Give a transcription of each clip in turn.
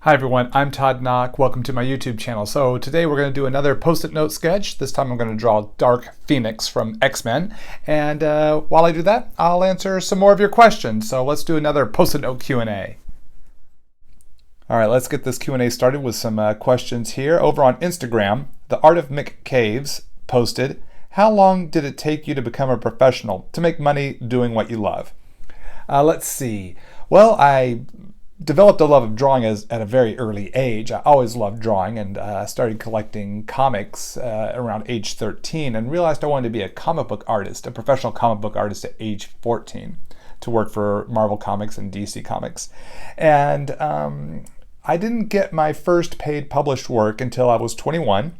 Hi everyone, I'm Todd Nauck. Welcome to my YouTube channel. So today we're going to do another post-it note sketch. This time I'm going to draw Dark Phoenix from X-Men. And while I do that, I'll answer some more of your questions. So let's do another post-it note Q&A. All right, let's get this Q&A started with some questions here. Over on Instagram, The Art of Mick Caves posted, how long did it take you to become a professional, to make money doing what you love? Let's see. Well, I developed a love of drawing at a very early age. I always loved drawing and started collecting comics around age 13 and realized I wanted to be a comic book artist, a professional comic book artist at age 14 to work for Marvel Comics and DC Comics. And I didn't get my first paid published work until I was 21.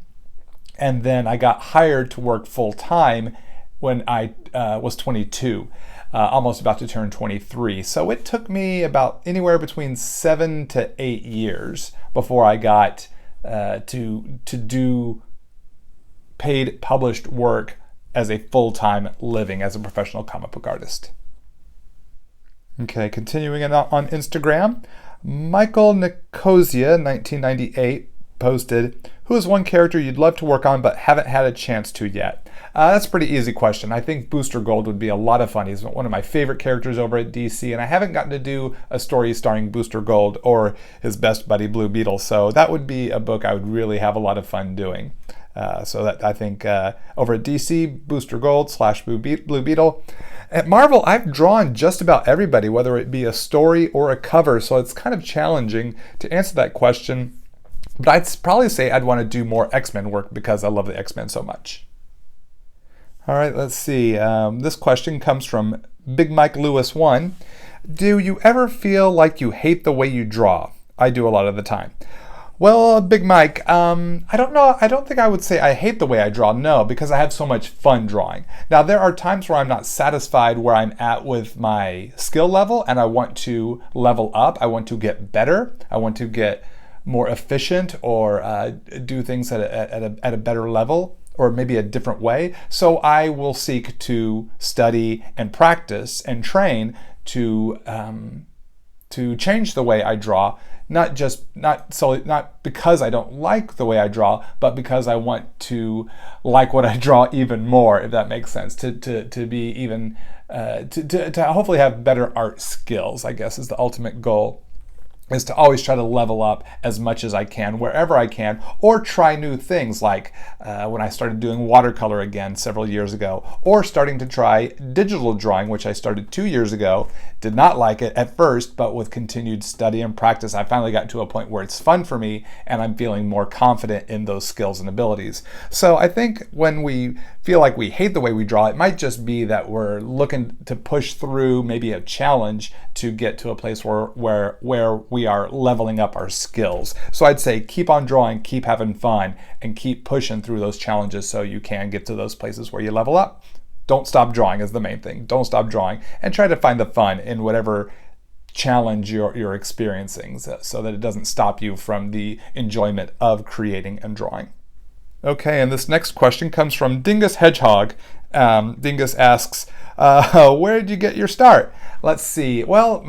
And then I got hired to work full time when I was 22. Almost about to turn 23. So it took me about anywhere between 7 to 8 years before I got to do paid published work as a full-time living as a professional comic book artist. Okay, continuing on Instagram, Michael Nicosia 1998 posted, who is one character you'd love to work on but haven't had a chance to yet? That's a pretty easy question. I think Booster Gold would be a lot of fun. He's one of my favorite characters over at DC, and I haven't gotten to do a story starring Booster Gold or his best buddy Blue Beetle, so that would be a book I would really have a lot of fun doing. So that I think over at DC, Booster Gold / Blue Beetle. At Marvel, I've drawn just about everybody, whether it be a story or a cover, so it's kind of challenging to answer that question. But I'd probably say I'd want to do more X-Men work because I love the X-Men so much. All right, let's see. This question comes from Big Mike Lewis 1. Do you ever feel like you hate the way you draw? I do a lot of the time. Well, Big Mike, I don't know. I don't think I would say I hate the way I draw. No, because I have so much fun drawing. Now, there are times where I'm not satisfied where I'm at with my skill level and I want to level up. I want to get better. I want to get more efficient or do things at a better level, or maybe a different way. So I will seek to study and practice and train to change the way I draw, not because I don't like the way I draw, but because I want to like what I draw even more, if that makes sense, to be even to hopefully have better art skills, I guess, is the ultimate goal. Is to always try to level up as much as I can, wherever I can, or try new things like when I started doing watercolor again several years ago, or starting to try digital drawing, which I started 2 years ago. Did not like it at first, but with continued study and practice, I finally got to a point where it's fun for me and I'm feeling more confident in those skills and abilities. So I think when we feel like we hate the way we draw, it might just be that we're looking to push through maybe a challenge to get to a place where we are leveling up our skills. So I'd say keep on drawing, keep having fun, and keep pushing through those challenges so you can get to those places where you level up. Don't stop drawing is the main thing. Don't stop drawing, and try to find the fun in whatever challenge you're experiencing so that it doesn't stop you from the enjoyment of creating and drawing. Okay, and this next question comes from Dingus Hedgehog. Dingus asks, where did you get your start? Let's see. Well,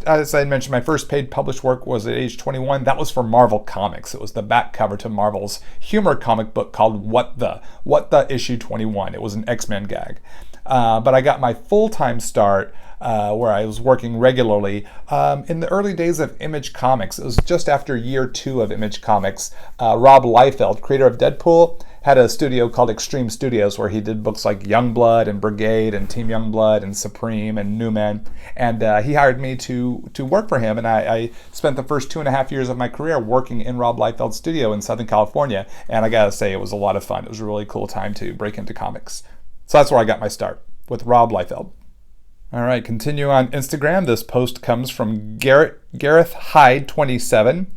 as I mentioned, my first paid published work was at age 21. That was for Marvel Comics. It was the back cover to Marvel's humor comic book called What the issue 21. It was an X-Men gag. But I got my full-time start where I was working regularly in the early days of Image Comics. It was just after year 2 of Image Comics. Rob Liefeld, creator of Deadpool, had a studio called Extreme Studios where he did books like Youngblood and Brigade and Team Youngblood and Supreme and New Men. And he hired me to work for him. And I spent the first 2.5 years of my career working in Rob Liefeld's studio in Southern California. And I gotta say, it was a lot of fun. It was a really cool time to break into comics. So that's where I got my start, with Rob Liefeld. All right, continue on Instagram. This post comes from Gareth Hyde 27.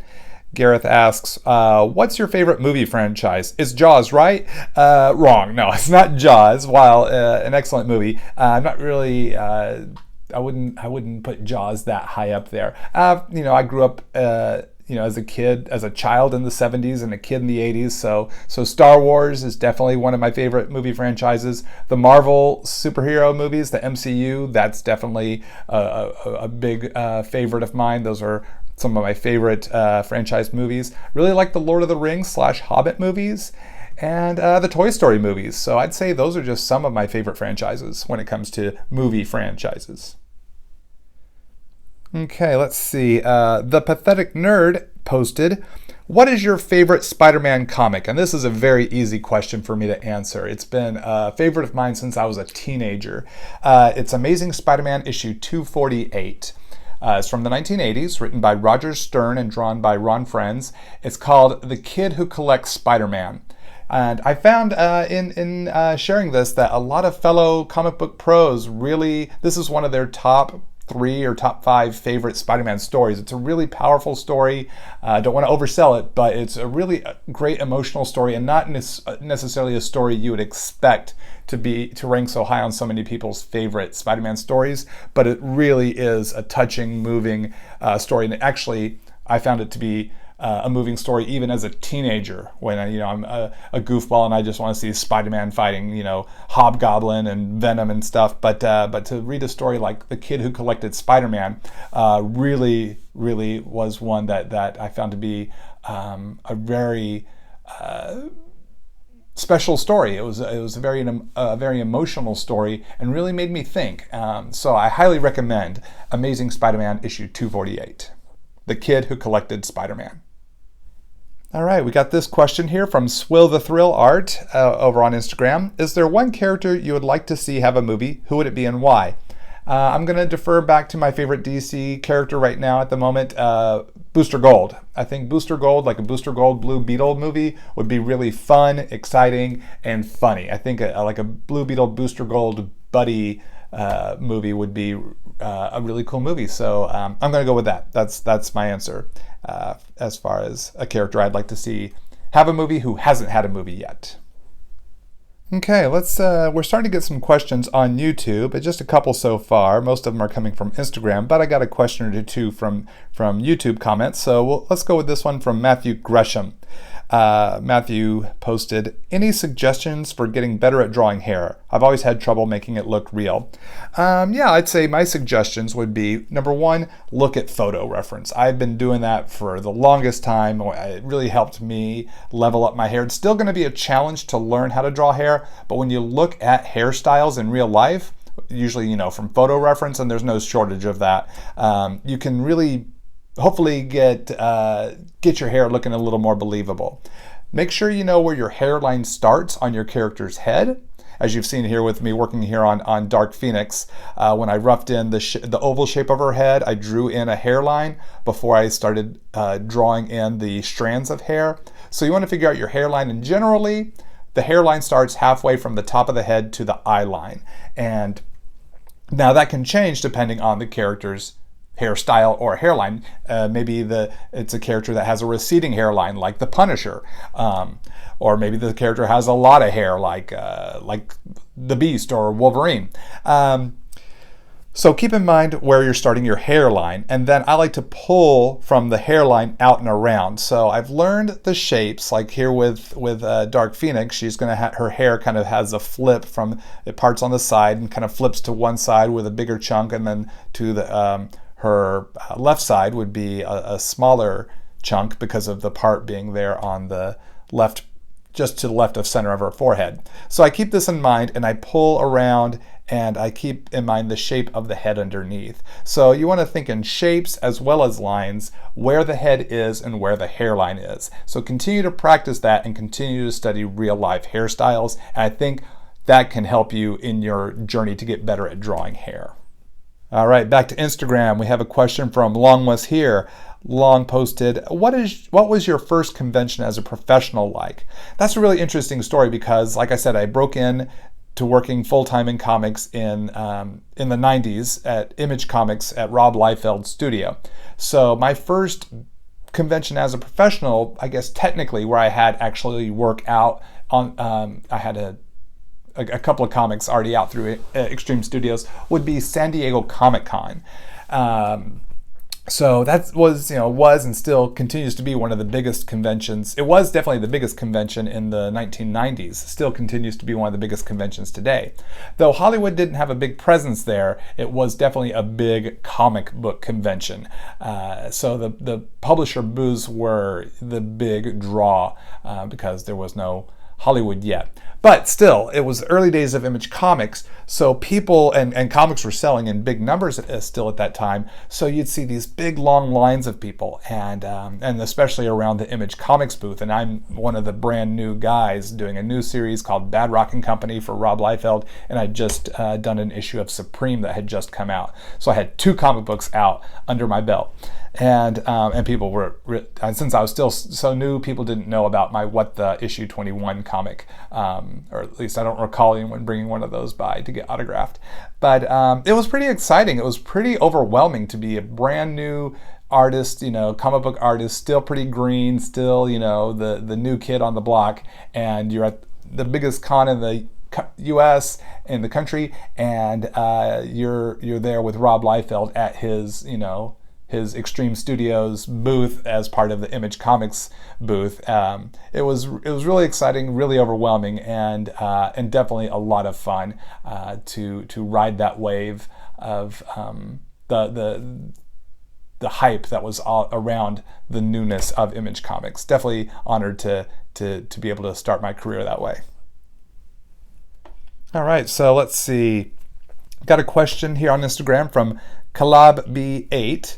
Gareth asks, what's your favorite movie franchise? It's Jaws, right? Wrong. No, it's not Jaws. While an excellent movie, I'm not really. I wouldn't put Jaws that high up there. I grew up, as a child in the 70s and a kid in the 80s. So Star Wars is definitely one of my favorite movie franchises. The Marvel superhero movies, the MCU, that's definitely a big favorite of mine. Those are some of my favorite franchise movies. Really like the Lord of the Rings / Hobbit movies and the Toy Story movies. So I'd say those are just some of my favorite franchises when it comes to movie franchises. Okay, let's see. The Pathetic Nerd posted, what is your favorite Spider-Man comic? And this is a very easy question for me to answer. It's been a favorite of mine since I was a teenager. It's Amazing Spider-Man issue 248. It's from the 1980s, written by Roger Stern and drawn by Ron Frenz. It's called The Kid Who Collects Spider-Man. And I found in sharing this that a lot of fellow comic book pros really, this is one of their top 3 or top 5 favorite Spider-Man stories. It's a really powerful story. I don't want to oversell it, but it's a really great emotional story and not necessarily a story you would expect to rank so high on so many people's favorite Spider-Man stories, but it really is a touching, moving story. And actually, I found it to be a moving story even as a teenager when I'm a goofball and I just want to see Spider-Man fighting Hobgoblin and Venom and stuff, but to read a story like The Kid Who Collected Spider-Man really was one that I found to be a very special story. It was a very emotional story and really made me think. So I highly recommend Amazing Spider-Man issue 248, The Kid Who Collected Spider-Man. All right, we got this question here from Swill the Thrill Art over on Instagram. Is there one character you would like to see have a movie? Who would it be and why? I'm going to defer back to my favorite DC character right now at the moment, Booster Gold. I think Booster Gold, like a Booster Gold Blue Beetle movie, would be really fun, exciting, and funny. I think like a Blue Beetle Booster Gold buddy movie would be a really cool movie. So I'm going to go with that. That's my answer as far as a character I'd like to see have a movie who hasn't had a movie yet. Okay, we're starting to get some questions on YouTube, just a couple so far. Most of them are coming from Instagram, but I got a question or two from YouTube comments. So let's go with this one from Matthew Gresham. Matthew posted, any suggestions for getting better at drawing hair? I've always had trouble making it look real. Yeah, I'd say my suggestions would be, number one, look at photo reference. I've been doing that for the longest time. It really helped me level up my hair. It's still going to be a challenge to learn how to draw hair, but when you look at hairstyles in real life, usually, from photo reference, and there's no shortage of that, you can really hopefully get your hair looking a little more believable. Make sure you know where your hairline starts on your character's head. As you've seen here with me working here on Dark Phoenix, when I roughed in the oval shape of her head, I drew in a hairline before I started drawing in the strands of hair. So you want to figure out your hairline, and generally the hairline starts halfway from the top of the head to the eye line. And now that can change depending on the character's hairstyle or hairline. Maybe it's a character that has a receding hairline like the Punisher, or maybe the character has a lot of hair like the Beast or Wolverine. So keep in mind where you're starting your hairline, and then I like to pull from the hairline out and around. So I've learned the shapes, like here with Dark Phoenix, she's going to her hair kind of has a flip from it parts on the side and kind of flips to one side with a bigger chunk, and then to the her left side would be a smaller chunk because of the part being there on the left, just to the left of center of her forehead. So I keep this in mind and I pull around and I keep in mind the shape of the head underneath. So you want to think in shapes as well as lines, where the head is and where the hairline is. So continue to practice that and continue to study real life hairstyles. And I think that can help you in your journey to get better at drawing hair. All right, back to Instagram. We have a question from Long Was Here. Long posted, what was your first convention as a professional like? That's a really interesting story because, like I said, I broke in to working full-time in comics in the 90s at Image Comics at Rob Liefeld's studio. So my first convention as a professional, I guess technically, where I had actually work out on, I had a couple of comics already out through Extreme Studios, would be San Diego Comic Con. So that was and still continues to be one of the biggest conventions. It was definitely the biggest convention in the 1990s. Still continues to be one of the biggest conventions today. Though Hollywood didn't have a big presence there, it was definitely a big comic book convention. So the publisher booths were the big draw because there was no Hollywood yet. But still, it was early days of Image Comics, so people, and comics were selling in big numbers still at that time, so you'd see these big long lines of people, and especially around the Image Comics booth. And I'm one of the brand new guys doing a new series called Bad Rockin' Company for Rob Liefeld, and I'd just done an issue of Supreme that had just come out. So I had 2 comic books out under my belt. And people were, since I was still so new, people didn't know about my What the Issue 21 comic, or at least I don't recall anyone bringing one of those by to get autographed. But it was pretty exciting. It was pretty overwhelming to be a brand new artist, comic book artist, still pretty green, still, the new kid on the block, and you're at the biggest con in the U.S. in the country, and you're there with Rob Liefeld at his Extreme Studios booth as part of the Image Comics booth. It was really exciting, really overwhelming, and definitely a lot of fun to ride that wave of the hype that was all around the newness of Image Comics. Definitely honored to be able to start my career that way. All right, so let's see. Got a question here on Instagram from KalabB8.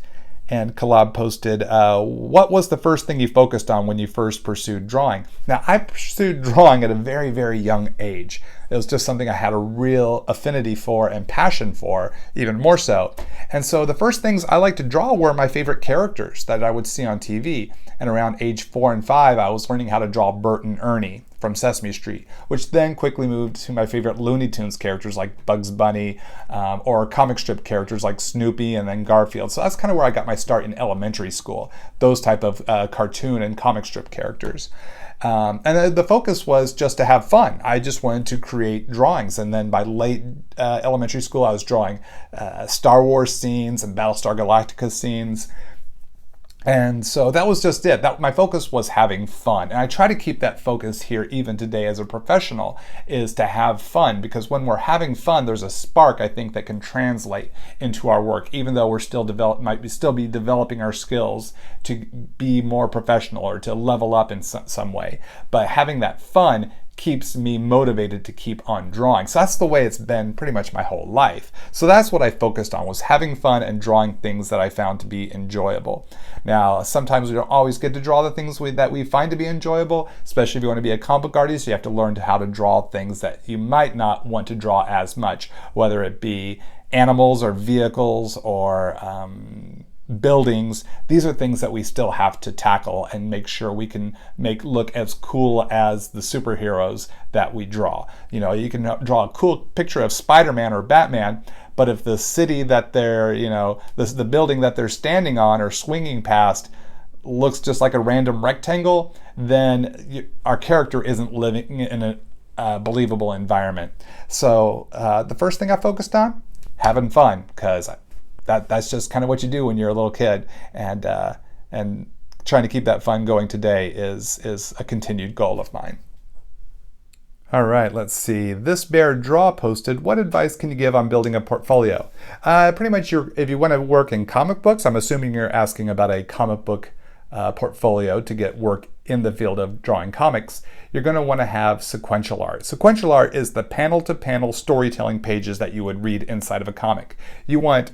And Kalab posted, what was the first thing you focused on when you first pursued drawing? Now, I pursued drawing at a very, very young age. It was just something I had a real affinity for and passion for, even more so. And so the first things I liked to draw were my favorite characters that I would see on TV. And around age 4 and 5, I was learning how to draw Bert and Ernie from Sesame Street, which then quickly moved to my favorite Looney Tunes characters like Bugs Bunny, or comic strip characters like Snoopy and then Garfield. So that's kind of where I got my start in elementary school, those type of cartoon and comic strip characters. And the focus was just to have fun. I just wanted to create drawings. And then by late elementary school, I was drawing Star Wars scenes and Battlestar Galactica scenes. And so that was just it. My focus was having fun. And I try to keep that focus here even today as a professional, is to have fun, because when we're having fun, there's a spark, I think, that can translate into our work, even though we're still might still be developing our skills to be more professional or to level up in some way. But having that fun keeps me motivated to keep on drawing. So that's the way it's been pretty much my whole life. So that's what I focused on, was having fun and drawing things that I found to be enjoyable. Now, sometimes we don't always get to draw the things that we find to be enjoyable, especially if you want to be a comic book artist. You have to learn how to draw things that you might not want to draw as much, whether it be animals or vehicles or buildings. These are things that we still have to tackle and make sure we can look as cool as the superheroes that we draw. You can draw a cool picture of Spider-Man or Batman, but if the city that they're, the building that they're standing on or swinging past looks just like a random rectangle, then our character isn't living in a believable environment. So the first thing I focused on, having fun, because that's just kind of what you do when you're a little kid, and trying to keep that fun going today is a continued goal of mine. All right, let's see. This Bear Draw posted, what advice can you give on building a portfolio? Pretty much, if you want to work in comic books, I'm assuming you're asking about a comic book portfolio to get work in the field of drawing comics, you're going to want to have sequential art. Sequential art is the panel-to-panel storytelling pages that you would read inside of a comic. You want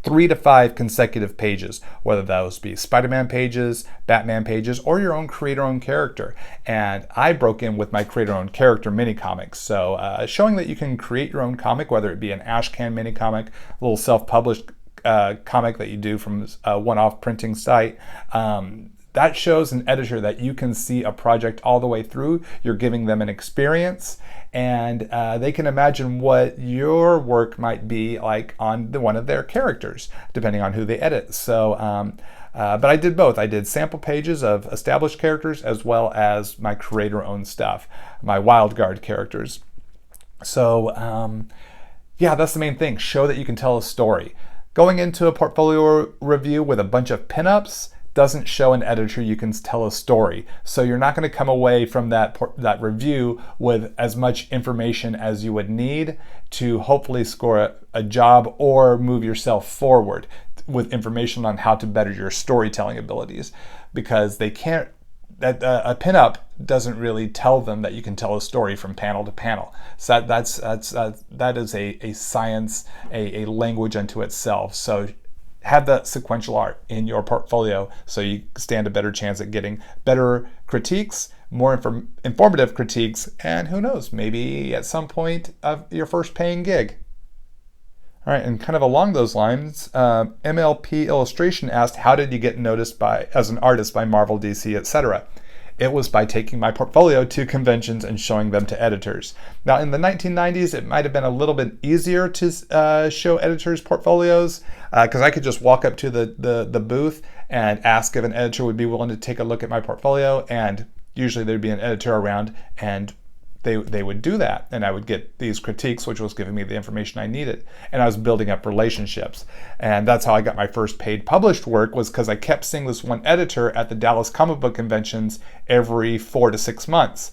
3 to 5 consecutive pages, whether those be Spider-Man pages, Batman pages, or your own create-your-own character. And I broke in with my create-your-own character mini comics. So showing that you can create your own comic, whether it be an ashcan mini comic, a little self-published comic that you do from a one-off printing site, that shows an editor that you can see a project all the way through. You're giving them an experience, and they can imagine what your work might be like on one of their characters, depending on who they edit. So, but I did both. I did sample pages of established characters as well as my creator-owned stuff, my wild card characters. So, yeah, that's the main thing. Show that you can tell a story. Going into a portfolio review with a bunch of pinups doesn't show an editor you can tell a story. So you're not going to come away from that review with as much information as you would need to hopefully score a job or move yourself forward with information on how to better your storytelling abilities, because they can't. A pinup doesn't really tell them that you can tell a story from panel to panel. So that is a science, a language unto itself. So have that sequential art in your portfolio so you stand a better chance at getting better critiques, more informative critiques, and who knows, maybe at some point of your first paying gig. All right, and kind of along those lines, MLP Illustration asked, how did you get noticed as an artist by Marvel, DC, etc.? It was by taking my portfolio to conventions and showing them to editors. Now, in the 1990s, it might have been a little bit easier to show editors portfolios because I could just walk up to the booth and ask if an editor would be willing to take a look at my portfolio, and usually there'd be an editor around, and they would do that, and I would get these critiques, which was giving me the information I needed, and I was building up relationships. And that's how I got my first paid published work, was because I kept seeing this one editor at the Dallas comic book conventions every 4 to 6 months.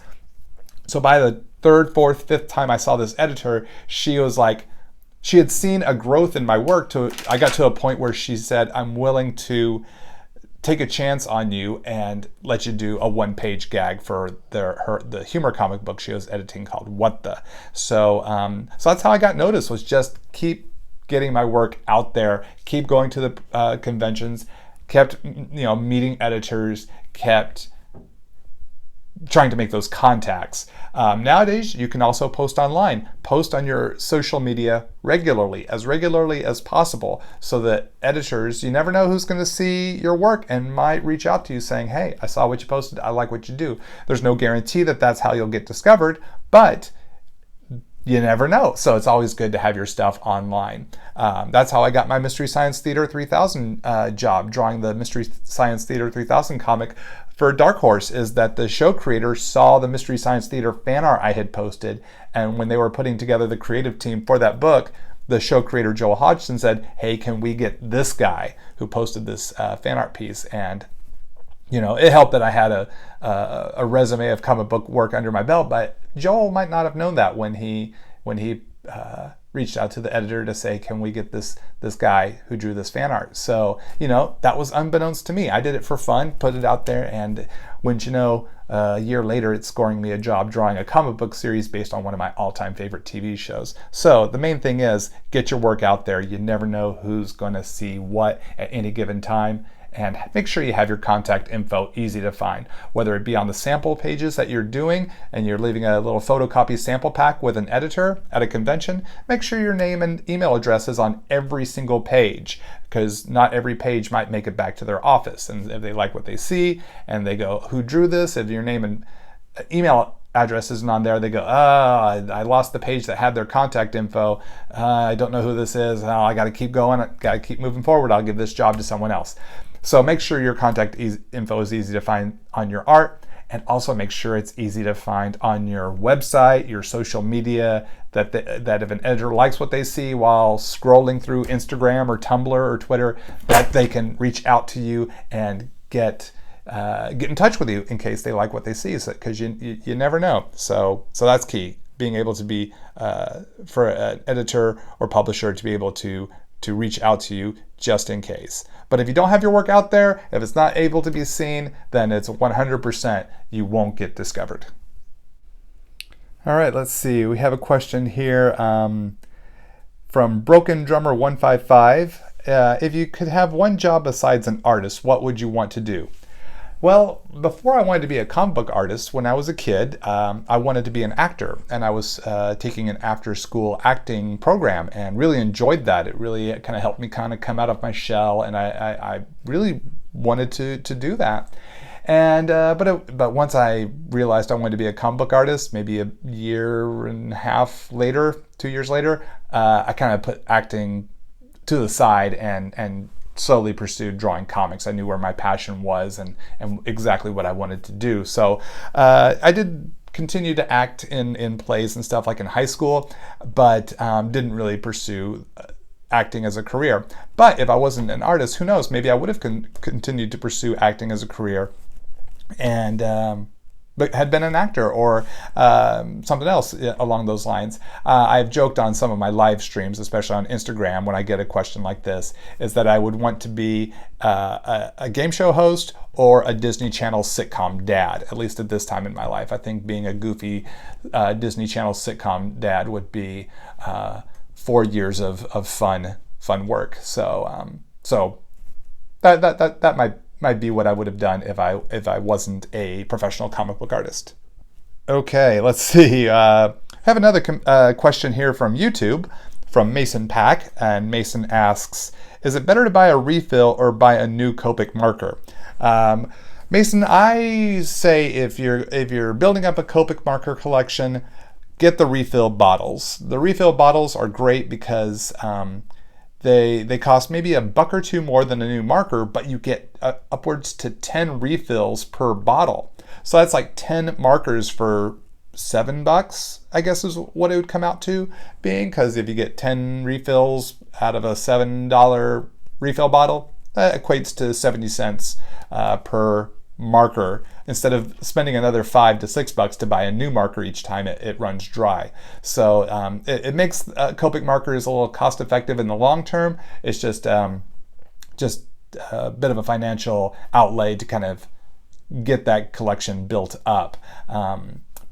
So by the third, fourth, fifth time I saw this editor, she was like, she had seen a growth in my work. I got to a point where she said, I'm willing to take a chance on you and let you do a one-page gag for the humor comic book she was editing called What The. So that's how I got noticed, was just keep getting my work out there, keep going to the conventions, kept meeting editors, kept trying to make those contacts. Nowadays, you can also post online. Post on your social media regularly as possible, so that editors, you never know who's going to see your work and might reach out to you saying, hey, I saw what you posted, I like what you do. There's no guarantee that that's how you'll get discovered, but you never know. So it's always good to have your stuff online. That's how I got my Mystery Science Theater 3000 job, drawing the Mystery Science Theater 3000 comic for Dark Horse, is that the show creator saw the Mystery Science Theater fan art I had posted, and when they were putting together the creative team for that book, the show creator Joel Hodgson said, hey, can we get this guy who posted this fan art piece? And it helped that I had a resume of comic book work under my belt, but Joel might not have known that when he reached out to the editor to say, can we get this guy who drew this fan art? So, that was unbeknownst to me. I did it for fun, put it out there, and wouldn't you know, a year later, it's scoring me a job drawing a comic book series based on one of my all-time favorite TV shows. So the main thing is, get your work out there. You never know who's going to see what at any given time. And make sure you have your contact info easy to find, whether it be on the sample pages that you're doing and you're leaving a little photocopy sample pack with an editor at a convention. Make sure your name and email address is on every single page, because not every page might make it back to their office. And if they like what they see and they go, who drew this? If your name and email address isn't on there, they go, I lost the page that had their contact info. I don't know who this is. Oh, I got to keep going. I got to keep moving forward. I'll give this job to someone else. So make sure your contact info is easy to find on your art, and also make sure it's easy to find on your website, your social media, that if an editor likes what they see while scrolling through Instagram or Tumblr or Twitter, that they can reach out to you and get in touch with you in case they like what they see, because you never know. So that's key, being able to be, for an editor or publisher to be able to reach out to you just in case. But if you don't have your work out there, if it's not able to be seen, then it's 100% you won't get discovered. All right, let's see. We have a question here from Broken Drummer 155. If you could have one job besides an artist, what would you want to do? Well, before I wanted to be a comic book artist, when I was a kid, I wanted to be an actor, and I was taking an after-school acting program and really enjoyed that. It really kind of helped me kind of come out of my shell, and I really wanted to do that. And but once I realized I wanted to be a comic book artist, maybe a year and a half later, 2 years later, I kind of put acting to the side and slowly pursued drawing comics. I knew where my passion was and exactly what I wanted to do. So I did continue to act in plays and stuff like in high school, but didn't really pursue acting as a career. But if I wasn't an artist, who knows? Maybe I would have continued to pursue acting as a career, and but had been an actor or something else along those lines. I've joked on some of my live streams, especially on Instagram, when I get a question like this, is that I would want to be a game show host or a Disney Channel sitcom dad, at least at this time in my life. I think being a goofy Disney Channel sitcom dad would be 4 years of fun work. So that might be what I would have done if I wasn't a professional comic book artist. Okay, let's see. I have another question here from YouTube from Mason Pack, and Mason asks, is it better to buy a refill or buy a new Copic marker? Mason, I say if you're building up a Copic marker collection, get the refill bottles. The refill bottles are great because they cost maybe $1 or $2 more than a new marker, but you get upwards to 10 refills per bottle. So that's like 10 markers for $7, I guess is what it would come out to being, because if you get 10 refills out of a $7 refill bottle, that equates to 70 cents per marker, instead of spending another $5 to $6 to buy a new marker each time it runs dry. So it makes Copic markers a little cost effective in the long term. It's just a bit of a financial outlay to kind of get that collection built up.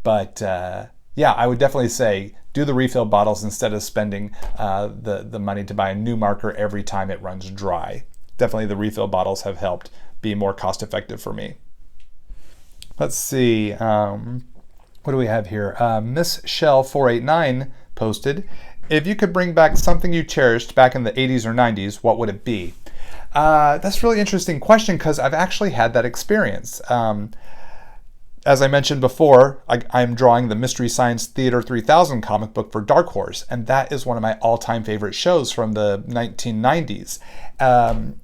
But I would definitely say do the refill bottles instead of spending the money to buy a new marker every time it runs dry. Definitely the refill bottles have helped be more cost effective for me. Let's see, what do we have here? Miss Shell 489 posted, if you could bring back something you cherished back in the 80s or 90s, what would it be? That's a really interesting question because I've actually had that experience. As I mentioned before, I'm drawing the Mystery Science Theater 3000 comic book for Dark Horse, and that is one of my all-time favorite shows from the 1990s.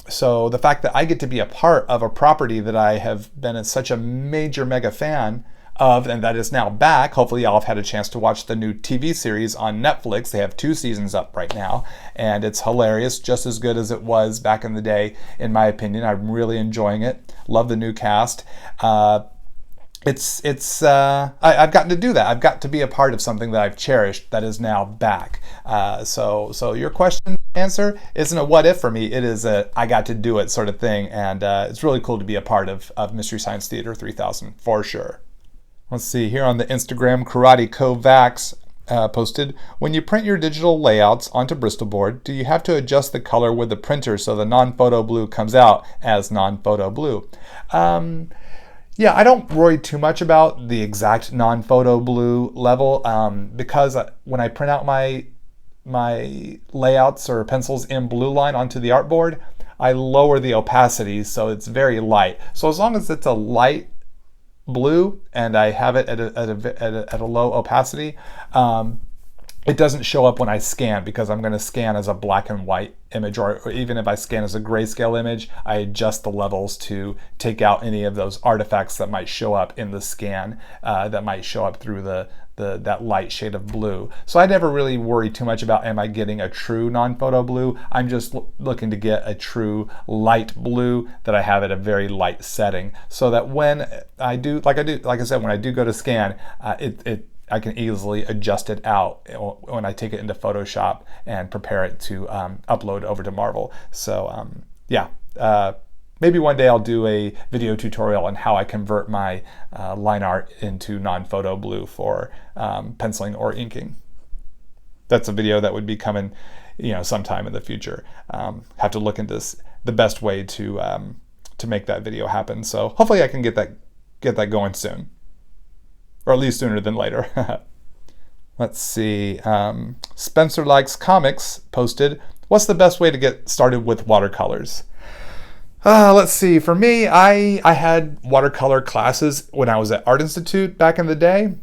So the fact that I get to be a part of a property that I have been such a major mega fan of, and that is now back. Hopefully y'all have had a chance to watch the new TV series on Netflix. They have 2 seasons up right now, and it's hilarious, just as good as it was back in the day, in my opinion. I'm really enjoying it. Love the new cast. I've gotten to do that. I've got to be a part of something that I've cherished that is now back. So your question answer isn't a what if for me. It is a I got to do it sort of thing, and it's really cool to be a part of Mystery Science Theater 3000 for sure. Let's see here on the Instagram, Karate Kovacs posted, when you print your digital layouts onto Bristol board, do you have to adjust the color with the printer so the non-photo blue comes out as non-photo blue? Yeah, I don't worry too much about the exact non-photo blue level because when I print out my layouts or pencils in blue line onto the artboard, I lower the opacity so it's very light. So as long as it's a light blue and I have it at a low opacity, it doesn't show up when I scan because I'm going to scan as a black and white image, or even if I scan as a grayscale image, I adjust the levels to take out any of those artifacts that might show up in the scan that might show up through that light shade of blue. So I never really worry too much about am I getting a true non-photo blue. I'm just looking to get a true light blue that I have at a very light setting, so that when I do, like I said, when I do go to scan, I can easily adjust it out when I take it into Photoshop and prepare it to upload over to Marvel. So maybe one day I'll do a video tutorial on how I convert my line art into non-photo blue for penciling or inking. That's a video that would be coming, sometime in the future. Have to look into the best way to make that video happen. So hopefully I can get that going soon. Or at least sooner than later. Let's see. Spencer Likes Comics posted, what's the best way to get started with watercolors? Let's see. For me, I had watercolor classes when I was at Art Institute back in the day.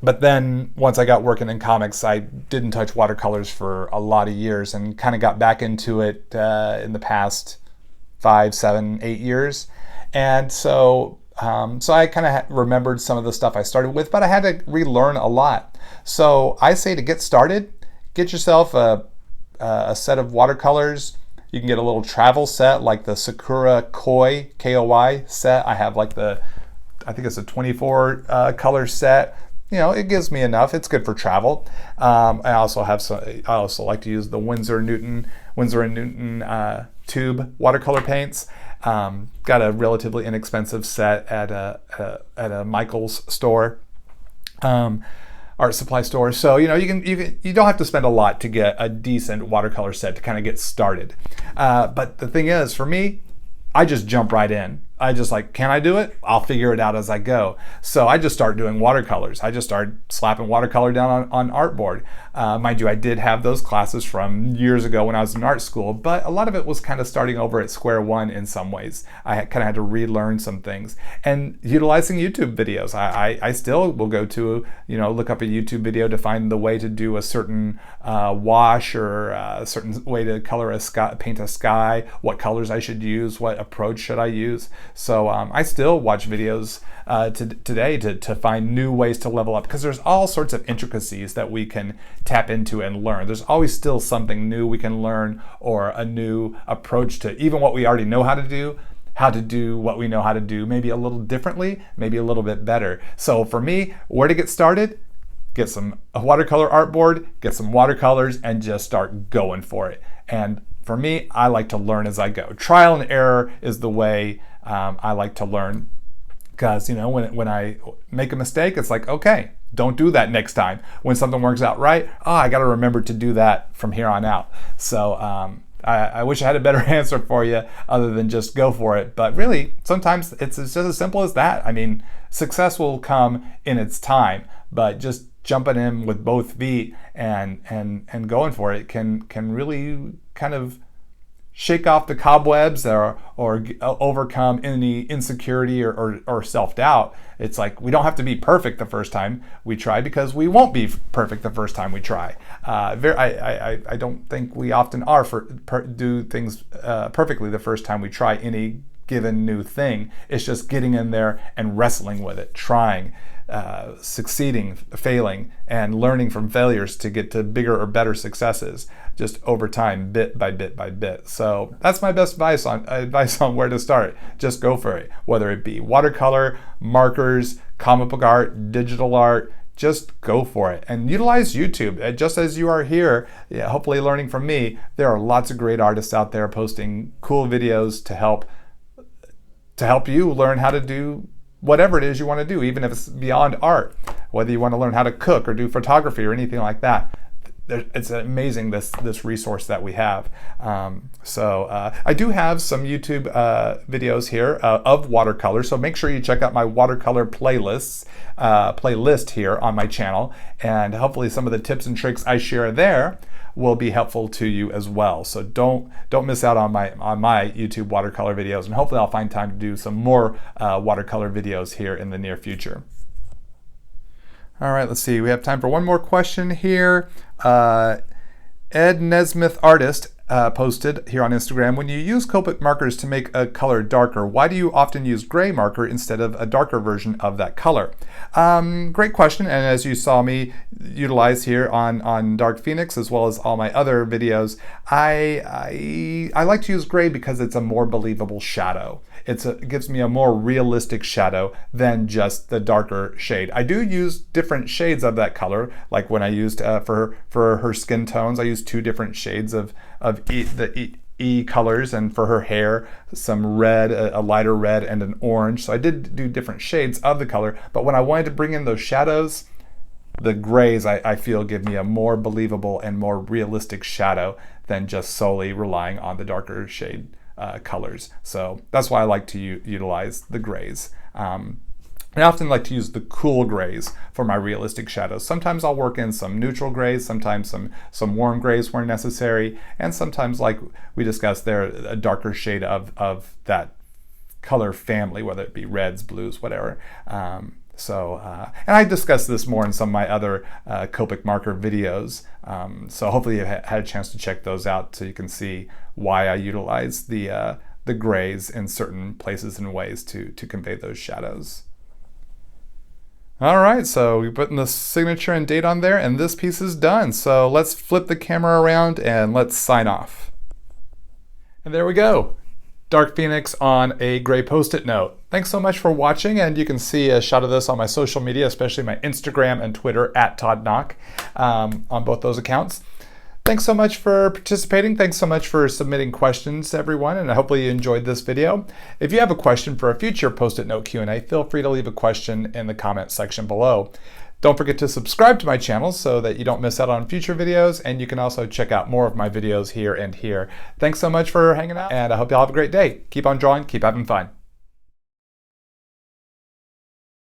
But then once I got working in comics, I didn't touch watercolors for a lot of years and kind of got back into it in the past 5, 7, 8 years. And so I kind of remembered some of the stuff I started with, but I had to relearn a lot. So I say to get started, get yourself a a set of watercolors. You can get a little travel set like the Sakura Koi, K-O-I set. I have like I think it's a 24 color set. You know, it gives me enough. It's good for travel. I also like to use the Winsor & Newton tube watercolor paints. Got a relatively inexpensive set at a Michael's store. Art supply store. So you know, you don't have to spend a lot to get a decent watercolor set to kind of get started. But the thing is, for me, I just jump right in. I just like, can I do it? I'll figure it out as I go. So I just start doing watercolors. I just start slapping watercolor down on artboard. Mind you, I did have those classes from years ago when I was in art school, but a lot of it was kind of starting over at square one in some ways. I kind of had to relearn some things and utilizing YouTube videos. I still will go to, you know, look up a YouTube video to find the way to do a certain wash or a certain way to color a sky, paint a sky, what colors I should use, what approach should I use. So I still watch videos today to find new ways to level up, because there's all sorts of intricacies that we can tap into and learn. There's always still something new we can learn, or a new approach to even what we already know how to do what we know how to do, maybe a little differently, maybe a little bit better. So for me, where to get started? Get some watercolor artboard, get some watercolors, and just start going for it. And for me, I like to learn as I go. Trial and error is the way I like to learn, because you know, when I make a mistake, it's like, okay, don't do that next time. When something works out right, I got to remember to do that from here on out. So I wish I had a better answer for you other than just go for it. But really, sometimes it's just as simple as that. I mean, success will come in its time, but just jumping in with both feet and going for it can really kind of shake off the cobwebs or overcome any insecurity or self-doubt. It's like, we don't have to be perfect the first time we try, because we won't be perfect the first time we try. I don't think we often do things perfectly the first time we try any given new thing. It's just getting in there and wrestling with it, trying, succeeding, failing, and learning from failures to get to bigger or better successes, just over time, bit by bit by bit. So that's my best advice on where to start. Just go for it, whether it be watercolor, markers, comic book art, digital art. Just go for it and utilize YouTube. Just as you are here, hopefully learning from me, there are lots of great artists out there posting cool videos to help you learn how to do whatever it is you want to do, even if it's beyond art. Whether you want to learn how to cook or do photography or anything like that, it's amazing, this resource that we have. I do have some YouTube videos here of watercolor, so make sure you check out my watercolor playlist here on my channel, and hopefully some of the tips and tricks I share there will be helpful to you as well. So don't miss out on my YouTube watercolor videos, and hopefully I'll find time to do some more watercolor videos here in the near future. All right, let's see. We have time for one more question here. Ed Nesmith Artist posted here on Instagram, when you use Copic markers to make a color darker, why do you often use gray marker instead of a darker version of that color? Great question, and as you saw me utilize here on Dark Phoenix, as well as all my other videos, I like to use gray because it's a more believable shadow. It gives me a more realistic shadow than just the darker shade. I do use different shades of that color, like when I used for her skin tones, I used 2 different shades of the E colors, and for her hair, some red, a lighter red, and an orange. So I did do different shades of the color, but when I wanted to bring in those shadows, the grays I feel give me a more believable and more realistic shadow than just solely relying on the darker shade colors. So that's why I like to utilize the grays. I often like to use the cool grays for my realistic shadows. Sometimes I'll work in some neutral grays, sometimes some warm grays where necessary, and sometimes, like we discussed there, a darker shade of that color family, whether it be reds, blues, whatever. And I discussed this more in some of my other Copic marker videos. So hopefully you had a chance to check those out so you can see why I utilize the grays in certain places and ways to convey those shadows. All right, so we put in the signature and date on there, and this piece is done. So let's flip the camera around and let's sign off. And there we go. Dark Phoenix on a gray Post-it note. Thanks so much for watching, and you can see a shot of this on my social media, especially my Instagram and Twitter at Todd Nauck, on both those accounts. Thanks so much for participating. Thanks so much for submitting questions, everyone, and hopefully you enjoyed this video. If you have a question for a future Post-it note Q&A, feel free to leave a question in the comment section below. Don't forget to subscribe to my channel so that you don't miss out on future videos, and you can also check out more of my videos here and here. Thanks so much for hanging out, and I hope you all have a great day. Keep on drawing, keep having fun.